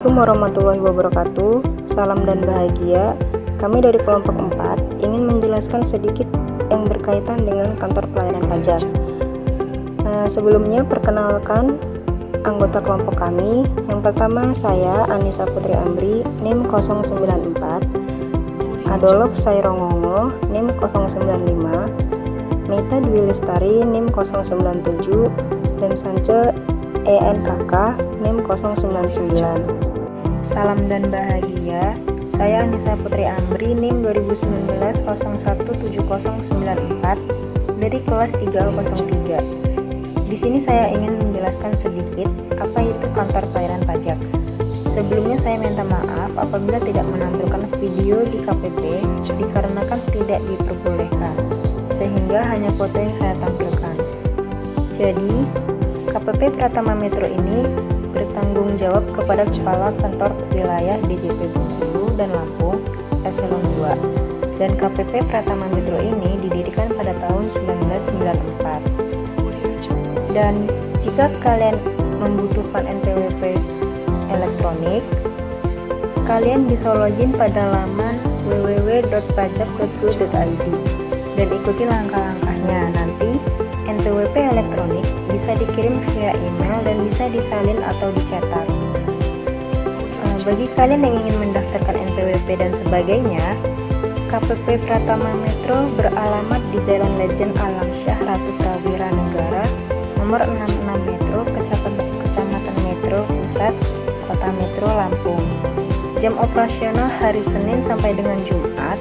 Assalamualaikum warahmatullahi wabarakatuh. Salam dan bahagia. Kami dari kelompok 4 ingin menjelaskan sedikit yang berkaitan dengan kantor pelayanan pajak. Sebelumnya perkenalkan anggota kelompok kami. Yang pertama saya Anissa Putri Amri, NIM 094, Adolf Sairongongo, NIM 095, Meta Dwi Lestari, NIM 097, dan Sance ENKK, NIM 099. Salam dan bahagia. Saya Anissa Putri Amri, NIM 2019-017094 dari kelas 303. Di sini saya ingin menjelaskan sedikit apa itu kantor pelayanan pajak. Sebelumnya saya minta maaf apabila tidak menampilkan video di KPP dikarenakan tidak diperbolehkan, sehingga hanya foto yang saya tampilkan. Jadi, KPP Pratama Metro ini bertanggung jawab kepada Kepala Kantor Wilayah DJP Bengkulu dan Lampung Eselon 2, dan KPP Pratama Metro ini didirikan pada tahun 1994. Dan jika kalian membutuhkan NPWP elektronik, kalian bisa login pada laman www.pajak.go.id dan ikuti langkah-langkahnya. Nanti NPWP elektronik bisa dikirim via email dan bisa disalin atau dicetak. Bagi kalian yang ingin mendaftarkan NPWP dan sebagainya, KPP Pratama Metro beralamat di Jalan Lejen Alamsyah Ratu Prawira Negara, nomor 66 Metro, Kecamatan Metro Pusat, Kota Metro Lampung. Jam operasional hari Senin sampai dengan Jumat,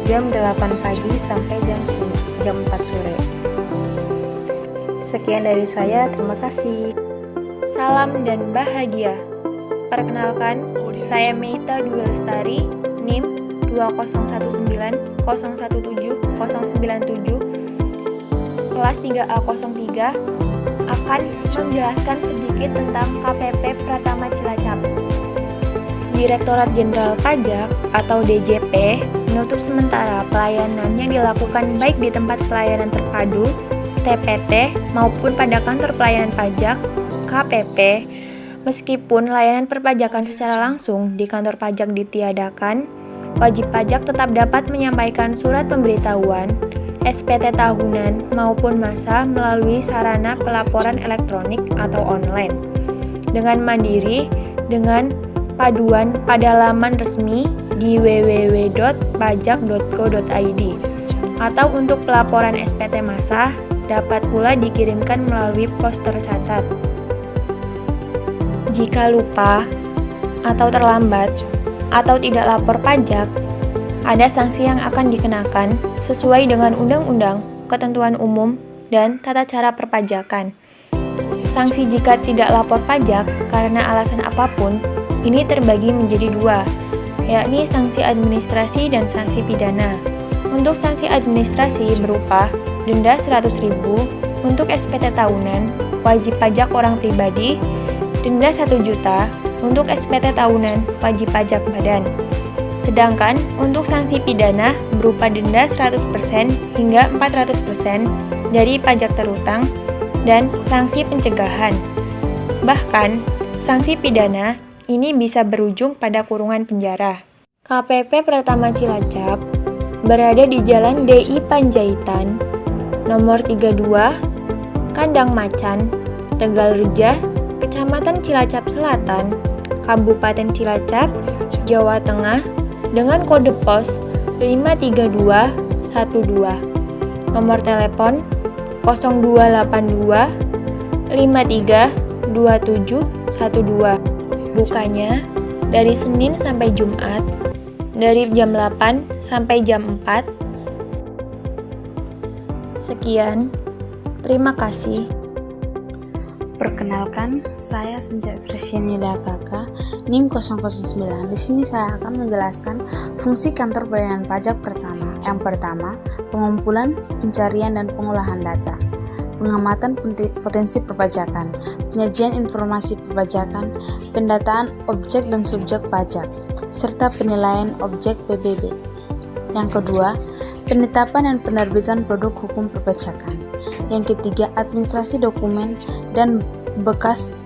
jam 8 pagi sampai jam 4 sore. Sekian dari saya, terima kasih. Salam dan bahagia. Perkenalkan, saya Meta Dwi Lestari, NIM 2019-017097, kelas 3A03, akan menjelaskan sedikit tentang KPP Pratama Cilacap. Direktorat Jenderal Pajak atau DJP menutup sementara pelayanannya dilakukan baik di tempat pelayanan terpadu TPT maupun pada kantor pelayanan pajak KPP. Meskipun layanan perpajakan secara langsung di kantor pajak ditiadakan, wajib pajak tetap dapat menyampaikan surat pemberitahuan SPT tahunan maupun massa melalui sarana pelaporan elektronik atau online dengan mandiri dengan paduan pada laman resmi di www.pajak.go.id, atau untuk pelaporan SPT massa dapat pula dikirimkan melalui pos tercatat. Jika lupa atau terlambat atau tidak lapor pajak, ada sanksi yang akan dikenakan sesuai dengan Undang-Undang, Ketentuan Umum, dan Tata Cara Perpajakan. Sanksi jika tidak lapor pajak karena alasan apapun ini terbagi menjadi dua, yakni sanksi administrasi dan sanksi pidana. Untuk sanksi administrasi berupa denda 100.000 untuk SPT tahunan wajib pajak orang pribadi, denda 1 juta untuk SPT tahunan wajib pajak badan. Sedangkan untuk sanksi pidana berupa denda 100% hingga 400% dari pajak terutang dan sanksi pencegahan. Bahkan, sanksi pidana ini bisa berujung pada kurungan penjara. KPP Pratama Cilacap berada di Jalan DI Panjaitan, nomor 32, Kandang Macan, Tegalreja, Kecamatan Cilacap Selatan, Kabupaten Cilacap, Jawa Tengah, dengan kode pos 53212. Nomor telepon 0282 532712. Bukanya dari Senin sampai Jumat dari jam 8 sampai jam 4. Sekian, terima kasih. Perkenalkan, saya Sence Fresianida Kakak, NIM 009. Di sini saya akan menjelaskan fungsi kantor pelayanan pajak pertama. Yang pertama, pengumpulan, pencarian, dan pengolahan data. Pengamatan potensi perpajakan, penyajian informasi perpajakan, pendataan objek dan subjek pajak, serta penilaian objek PBB. Yang kedua, penetapan dan penerbitan produk hukum perpajakan. Yang ketiga, administrasi dokumen dan bekas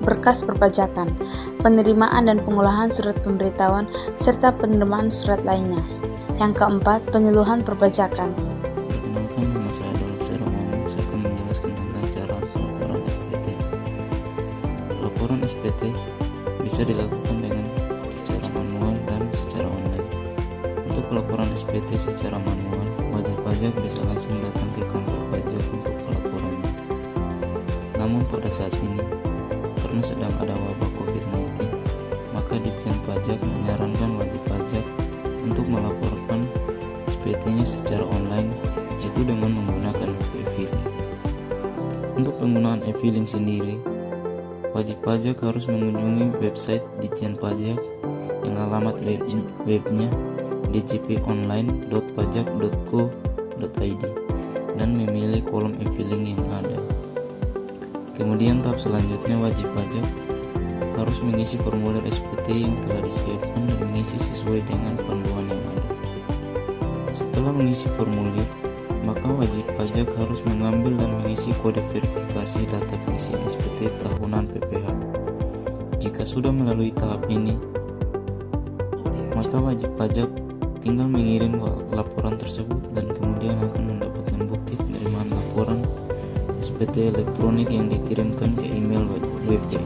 berkas perpajakan, penerimaan dan pengolahan surat pemberitahuan, serta penerimaan surat lainnya. Yang keempat, penyuluhan perpajakan. Perkenalkan, nama saya Adolf. Secara umum, saya akan menjelaskan tentang cara pelaporan SPT. Pelaporan SPT bisa dilakukan dengan secara manual dan secara online. Untuk pelaporan SPT secara manual, wajib pajak bisa langsung datang ke kantor pajak untuk pelaporannya. Namun pada saat ini, karena sedang ada wabah COVID-19, maka Ditjen Pajak menyarankan wajib pajak untuk melaporkan SPT-nya secara online, yaitu dengan menggunakan e-filing. Untuk penggunaan e-filing sendiri, wajib pajak harus mengunjungi website Ditjen Pajak yang alamat webnya djponline.pajak.go.id dan memilih kolom e-filing yang ada. Kemudian tahap selanjutnya, wajib pajak harus mengisi formulir SPT yang telah disiapkan dan mengisi sesuai dengan panduan yang ada. Setelah mengisi formulir, maka wajib pajak harus mengambil dan mengisi kode verifikasi data pengisian SPT tahunan PPh. Jika sudah melalui tahap ini, maka wajib pajak tinggal mengirim laporan tersebut dan kemudian akan mendapatkan bukti penerimaan laporan SPT elektronik yang dikirimkan ke email webnya.